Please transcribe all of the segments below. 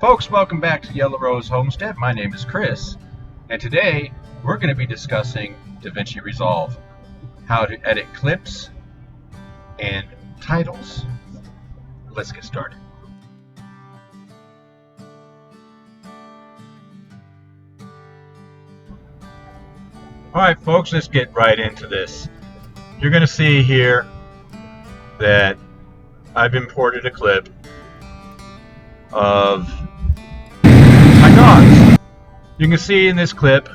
Folks, welcome back to Yellow Rose Homestead. My name is Chris, and today we're going to be discussing DaVinci Resolve, how to edit clips and titles. Let's get started. Alright folks, let's get right into this. You're going to see here that I've imported a clip of my dogs. You can see in this clip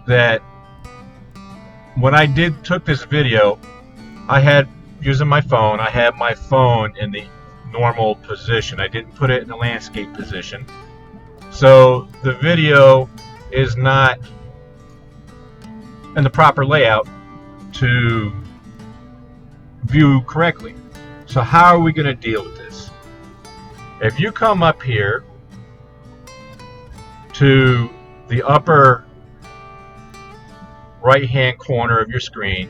that when I took this video, I had, using my phone, I had my phone in the normal position. I didn't put it in the landscape position. So the video is not in the proper layout to view correctly. So how are we going to deal with this? If you come up here to the upper right hand corner of your screen,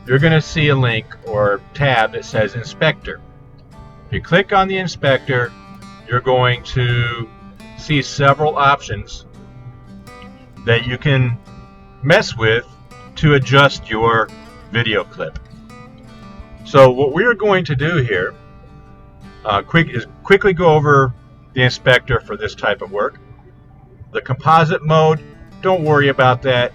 you're going to see a link or tab that says Inspector. If you click on the Inspector, you're going to see several options that you can mess with to adjust your video clip. So what we're going to do here is quickly go over the inspector for this type of work. The composite mode, don't worry about that.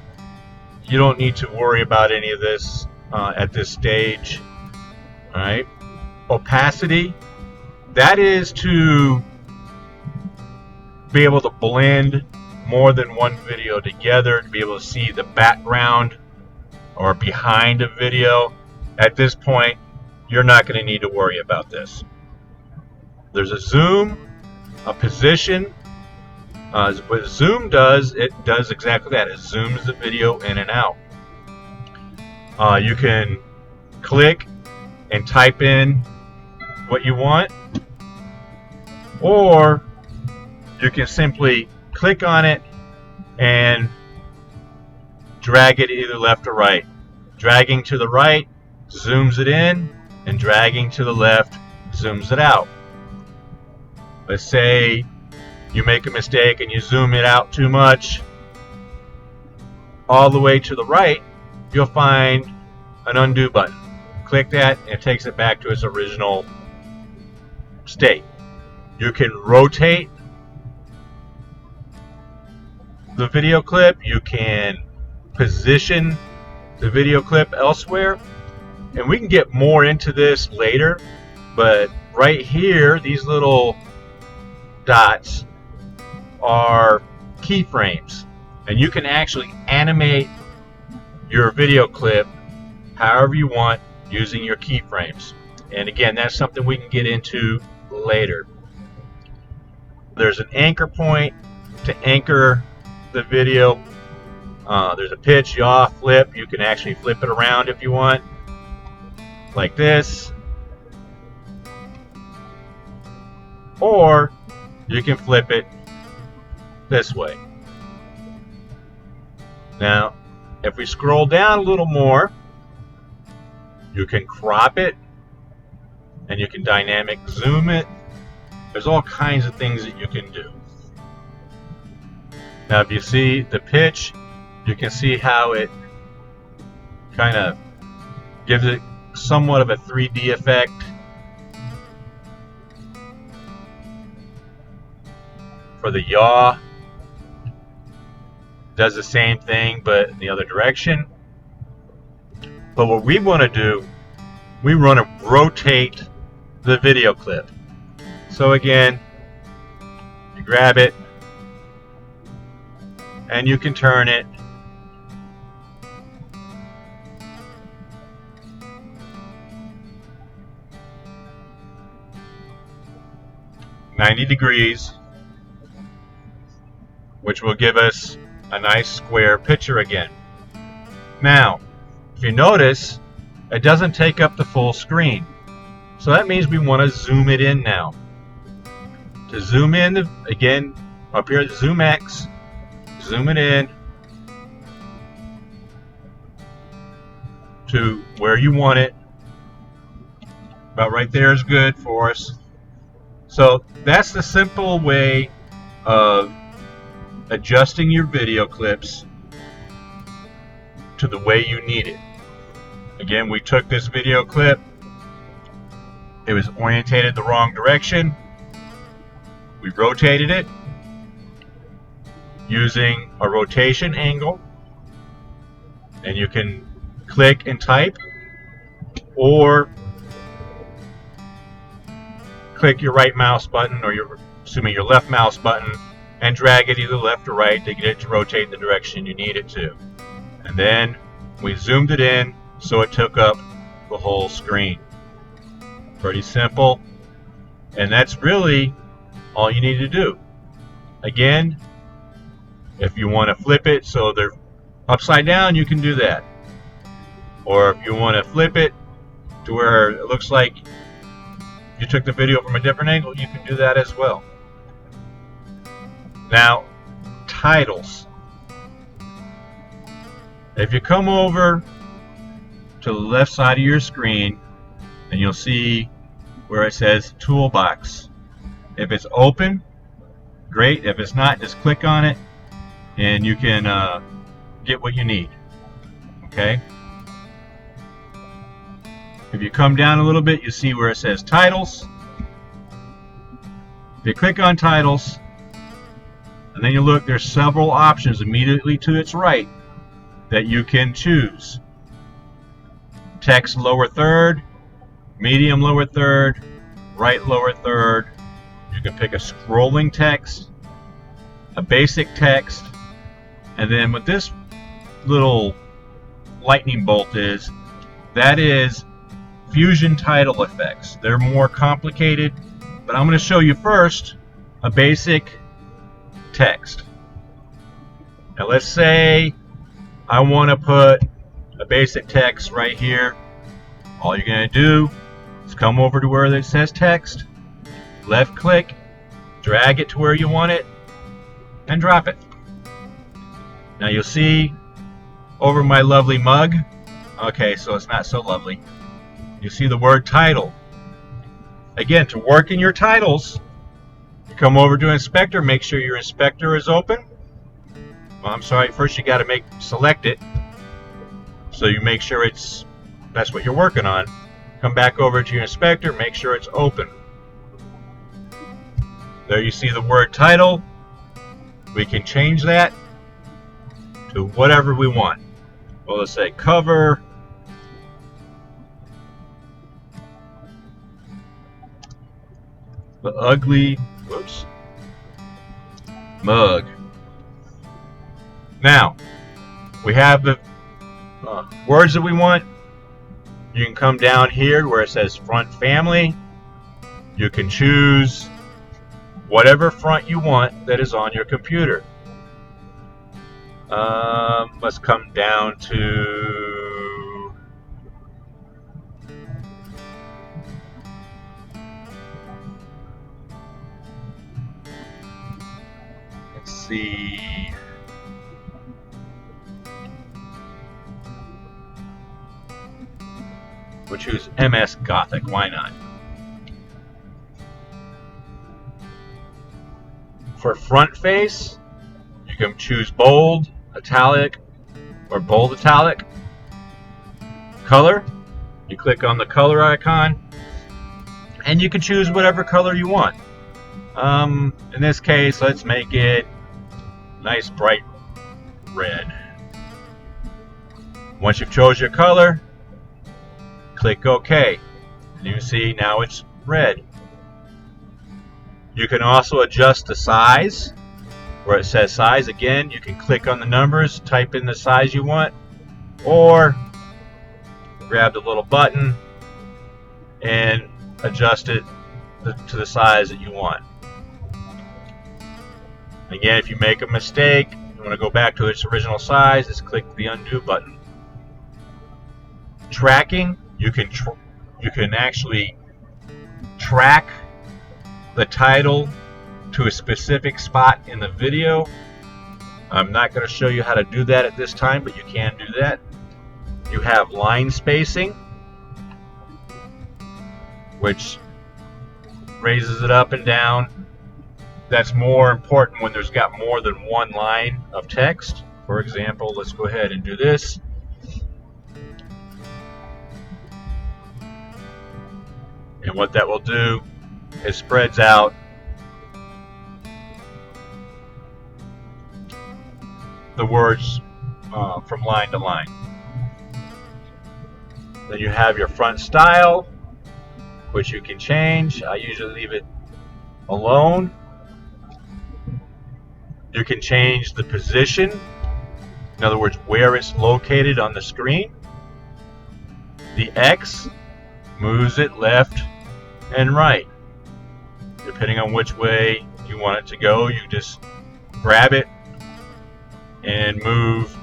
You don't need to worry about any of this at this stage. Alright. Opacity, that is to be able to blend more than one video together, to be able to see the background or behind a video. At this point, you're not going to need to worry about this. There's a zoom, a position. What zoom does, it does exactly that. It zooms the video in and out. You can click and type in what you want, or you can simply click on it and drag it either left or right. Dragging to the right zooms it in, and dragging to the left zooms it out. Let's say you make a mistake and you zoom it out too much all the way to the right, you'll find an undo button. Click that and it takes it back to its original state. You can rotate the video clip, you can position the video clip elsewhere, and we can get more into this later, but right here, these little dots are keyframes, and you can actually animate your video clip however you want using your keyframes. And again, that's something we can get into later. There's an anchor point to anchor the video. There's a pitch, yaw, flip. You can actually flip it around if you want, like this, or you can flip it this way. Now, if we scroll down a little more, you can crop it, and you can dynamic zoom it. There's all kinds of things that you can do. Now, if you see the pitch, you can see how it kind of gives it somewhat of a 3D effect. For the yaw, does the same thing but in the other direction. But what we want to do, we want to rotate the video clip. So again, you grab it and you can turn it (90°), which will give us a nice square picture again. Now, if you notice, it doesn't take up the full screen. So that means we want to zoom it in now. To zoom in, again, up here at Zoom X, zoom it in to where you want it. About right there is good for us. So that's the simple way of adjusting your video clips to the way you need it. Again, we took this video clip, it was orientated the wrong direction. We rotated it using a rotation angle, and you can click and type, or click your right mouse button, or your left mouse button, and drag it either left or right to get it to rotate in the direction you need it to. And then we zoomed it in so it took up the whole screen. Pretty simple, and that's really all you need to do. Again, if you want to flip it so they're upside down, you can do that. Or if you want to flip it to where it looks like you took the video from a different angle, you can do that as well. Now, titles. If you come over to the left side of your screen, and you'll see where it says Toolbox. If it's open, great. If it's not, just click on it and you can get what you need. Okay? If you come down a little bit, you see where it says Titles. If you click on Titles, and then you look, there's several options immediately to its right that you can choose. Text lower third, medium lower third, right lower third. You can pick a scrolling text, a basic text, and then what this little lightning bolt is, that is fusion title effects. They're more complicated, but I'm going to show you first a basic text. Now let's say I want to put a basic text right here. All you're going to do is come over to where it says text, left click, drag it to where you want it, and drop it. Now you'll see over my lovely mug, okay, so it's not so lovely, you see the word title. Again, to work in your titles, you come over to Inspector, make sure your Inspector is open. Well, I'm sorry, first you got to select it, so you make sure that's what you're working on. Come back over to your Inspector, make sure it's open. There you see the word title. We can change that to whatever we want. Well, let's say cover, the ugly, mug. Now, we have the words that we want. You can come down here where it says front family. You can choose whatever front you want that is on your computer. Let's come down to let's see. We'll choose MS Gothic, why not? For front face, you can choose bold, italic, or bold italic. Color, you click on the color icon, and you can choose whatever color you want. In this case, let's make it nice bright red. Once you've chose your color, click OK, and you see now it's red. You can also adjust the size. Where it says size, again, you can click on the numbers, type in the size you want, or grab the little button and adjust it to the size that you want. Again, if you make a mistake, you want to go back to its original size, just click the undo button. Tracking, you can actually track the title to a specific spot in the video. I'm not going to show you how to do that at this time, but you can do that. You have line spacing, which raises it up and down. That's more important when there's got more than one line of text. For example, let's go ahead and do this. And what that will do is spreads out the words from line to line. Then you have your front style, which you can change. I usually leave it alone. You can change the position, in other words, where it's located on the screen. The X moves it left and right. Depending on which way you want it to go, you just grab it and move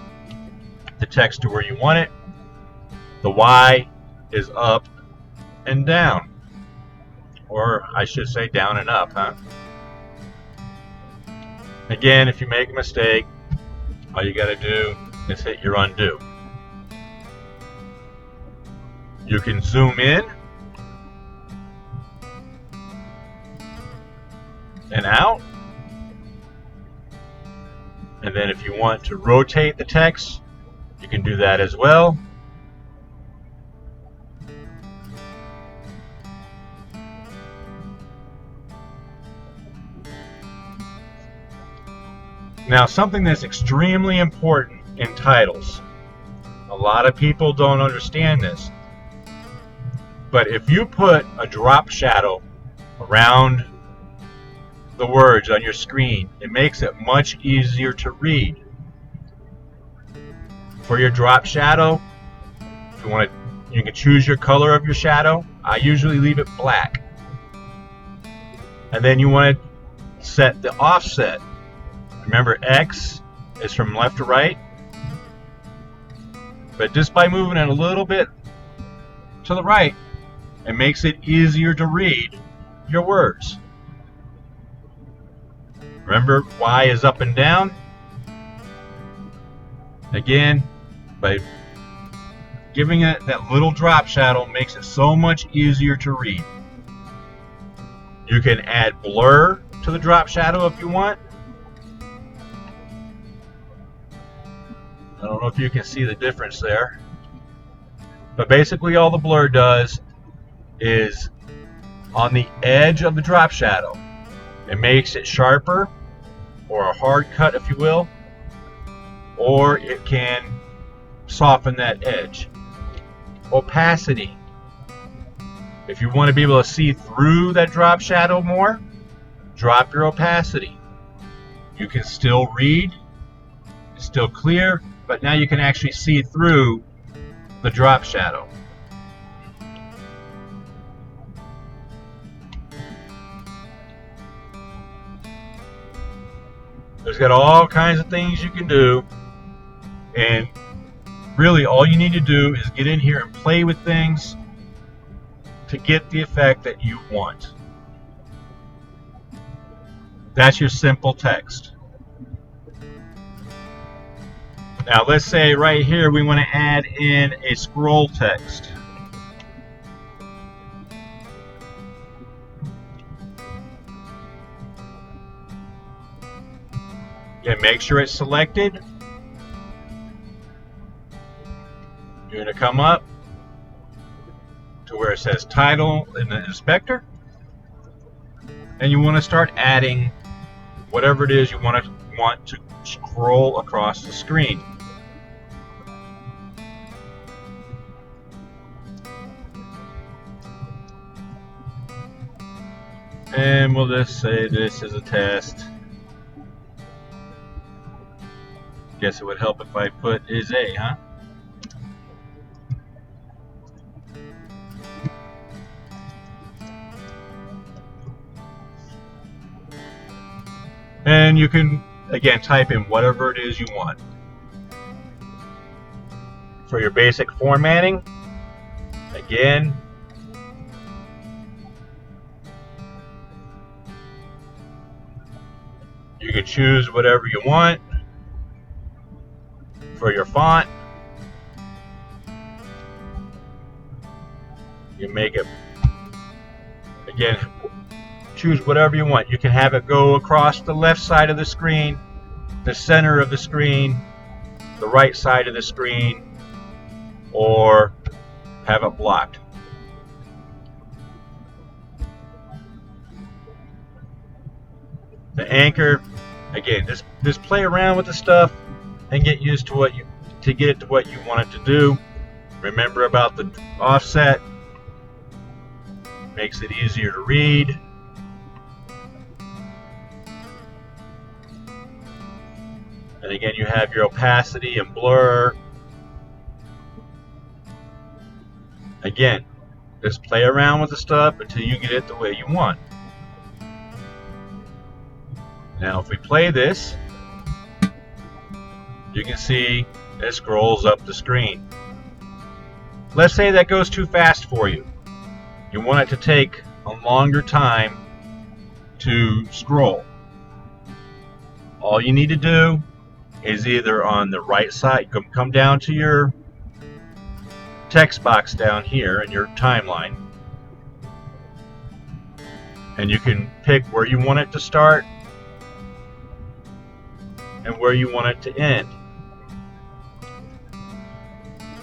the text to where you want it. The Y is up and down, or I should say down and up, huh? Again, if you make a mistake, all you got to do is hit your undo. You can zoom in and out. And then if you want to rotate the text, you can do that as well. Now, something that's extremely important in titles. A lot of people don't understand this. But if you put a drop shadow around the words on your screen, it makes it much easier to read. For your drop shadow, if you want to, you can choose your color of your shadow. I usually leave it black. And then you want to set the offset. Remember, X is from left to right. But just by moving it a little bit to the right, it makes it easier to read your words. Remember, Y is up and down. Again, by giving it that little drop shadow makes it so much easier to read. You can add blur to the drop shadow if you want. I don't know if you can see the difference there. But basically all the blur does is on the edge of the drop shadow. It makes it sharper, or a hard cut if you will, or it can soften that edge. Opacity. If you want to be able to see through that drop shadow more, drop your opacity. You can still read, it's still clear, but now you can actually see through the drop shadow. There's got all kinds of things you can do, and really all you need to do is get in here and play with things to get the effect that you want. That's your simple text. Now let's say right here we want to add in a scroll text. Again, make sure it's selected. You're going to come up to where it says title in the inspector, and you want to start adding whatever it is you want to scroll across the screen. And we'll just say this is a test. Guess it would help if I put is a, huh? And you can, again, type in whatever it is you want. For your basic formatting, again, you can choose whatever you want. For your font, you make it, again, choose whatever you want. You can have it go across the left side of the screen, the center of the screen, the right side of the screen, or have it blocked. The anchor, again, just play around with the stuff and get used to what you get it to what you want it to do. Remember about the offset. Makes it easier to read. And again, you have your opacity and blur. Again, just play around with the stuff until you get it the way you want. Now if we play this, you can see it scrolls up the screen. Let's say that goes too fast for you. You want it to take a longer time to scroll. All you need to do is either on the right side, come down to your text box down here in your timeline, and you can pick where you want it to start and where you want it to end.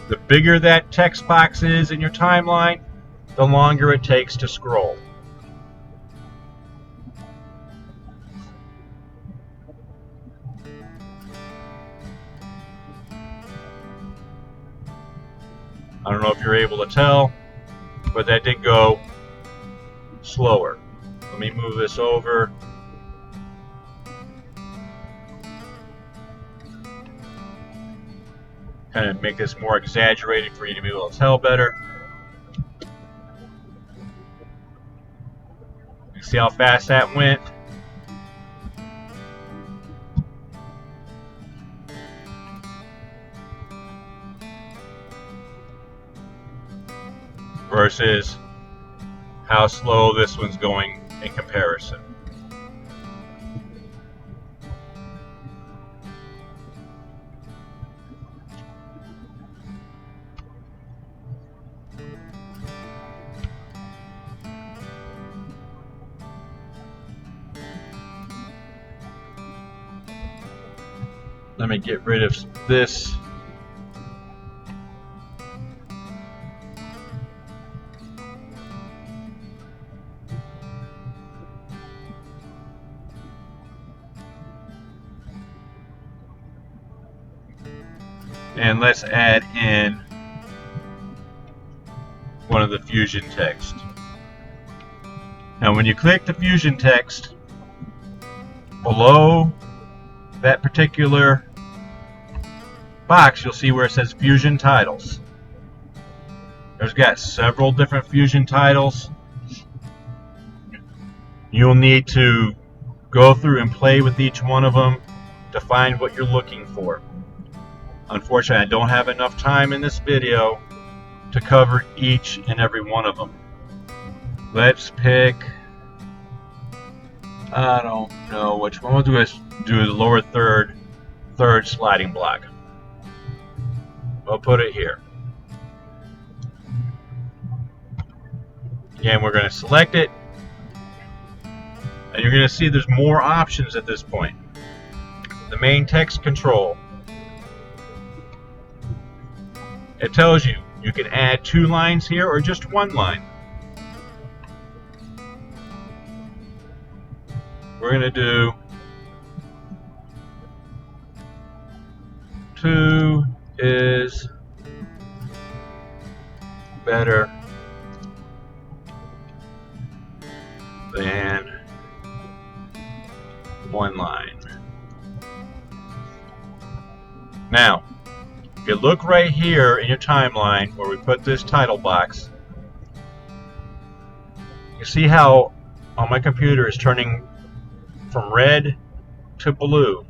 The bigger that text box is in your timeline, the longer it takes to scroll. I don't know if you're able to tell, but that did go slower. Let me move this over. Kind of make this more exaggerated for you to be able to tell better. You see how fast that went? Versus how slow this one's going in comparison. Let me get rid of this. And let's add in one of the fusion text. Now when you click the fusion text, below that particular box you'll see where it says fusion titles. There's got several different fusion titles. You'll need to go through and play with each one of them to find what you're looking for. Unfortunately, I don't have enough time in this video to cover each and every one of them. Let's pick, I don't know which one. We'll do the lower third sliding block. We'll put it here. Again, we're going to select it, and you're going to see there's more options at this point. The main text control. It tells you you can add 2 lines here or just 1 line. We're going to do 2 is better than 1 line. Now, if you look right here in your timeline where we put this title box, you see how on my computer is turning from red to blue.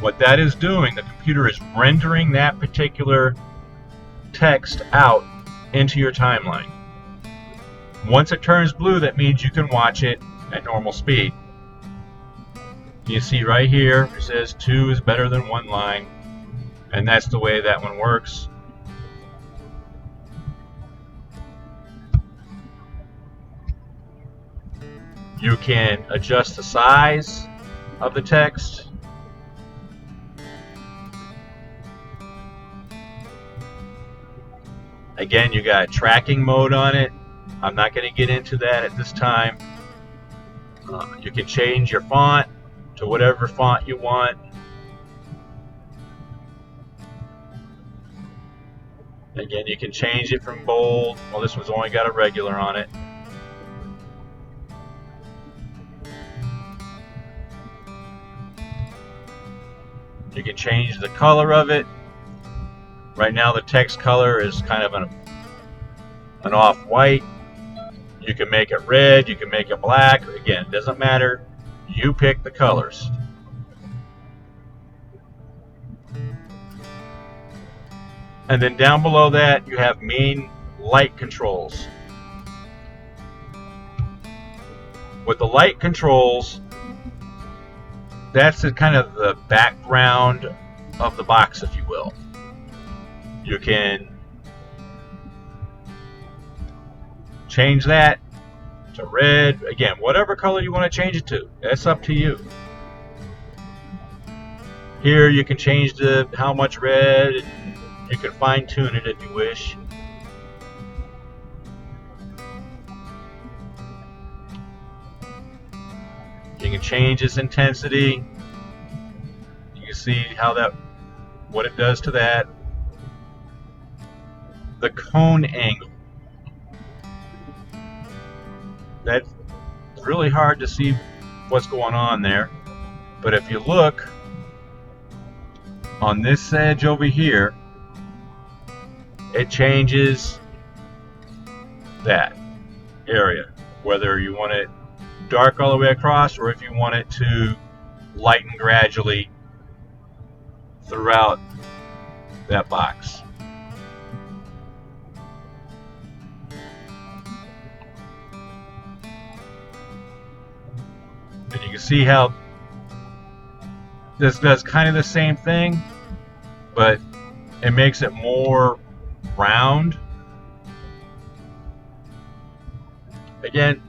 What that is doing, the computer is rendering that particular text out into your timeline. Once it turns blue, that means you can watch it at normal speed. You see right here it says 2 is better than 1 line. And that's the way that one works. You can adjust the size of the text. Again, you got tracking mode on it. I'm not going to get into that at this time. You can change your font to whatever font you want. Again, you can change it from bold. Well, this one's only got a regular on it. You can change the color of it. Right now the text color is kind of an off-white. You can make it red, you can make it black. Again, it doesn't matter. You pick the colors. And then down below that, you have main light controls. With the light controls, that's kind of the background of the box, if you will. You can change that to red. Again, whatever color you want to change it to, that's up to you. Here you can change how much red, and you can fine tune it if you wish. You can change its intensity. You can see what it does to that. The cone angle. That's really hard to see what's going on there. But if you look on this edge over here, it changes that area, whether you want it dark all the way across or if you want it to lighten gradually throughout that box. And you can see how this does kind of the same thing, but it makes it more round. Again,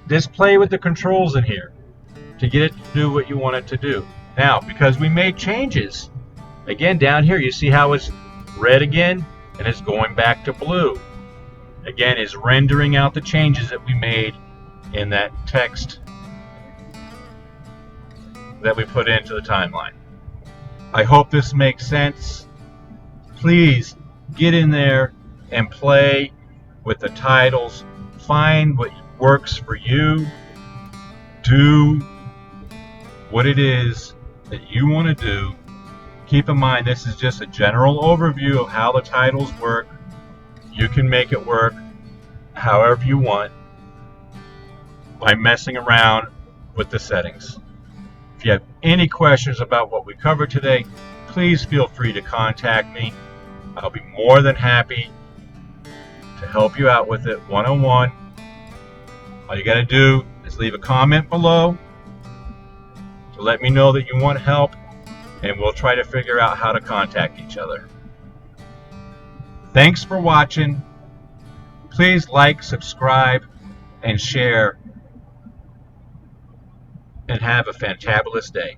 just play with the controls in here to get it to do what you want it to do. Now, because we made changes, again down here you see how it's red again and it's going back to blue. Again, it's rendering out the changes that we made in that text that we put into the timeline. I hope this makes sense. Please get in there and play with the titles. Find what works for you. Do what it is that you want to do. Keep in mind, this is just a general overview of how the titles work. You can make it work however you want by messing around with the settings. If you have any questions about what we covered today, please feel free to contact me. I'll be more than happy to help you out with it one-on-one. All you got to do is leave a comment below to let me know that you want help, and we'll try to figure out how to contact each other. Thanks for watching. Please like, subscribe, and share, and have a fantabulous day.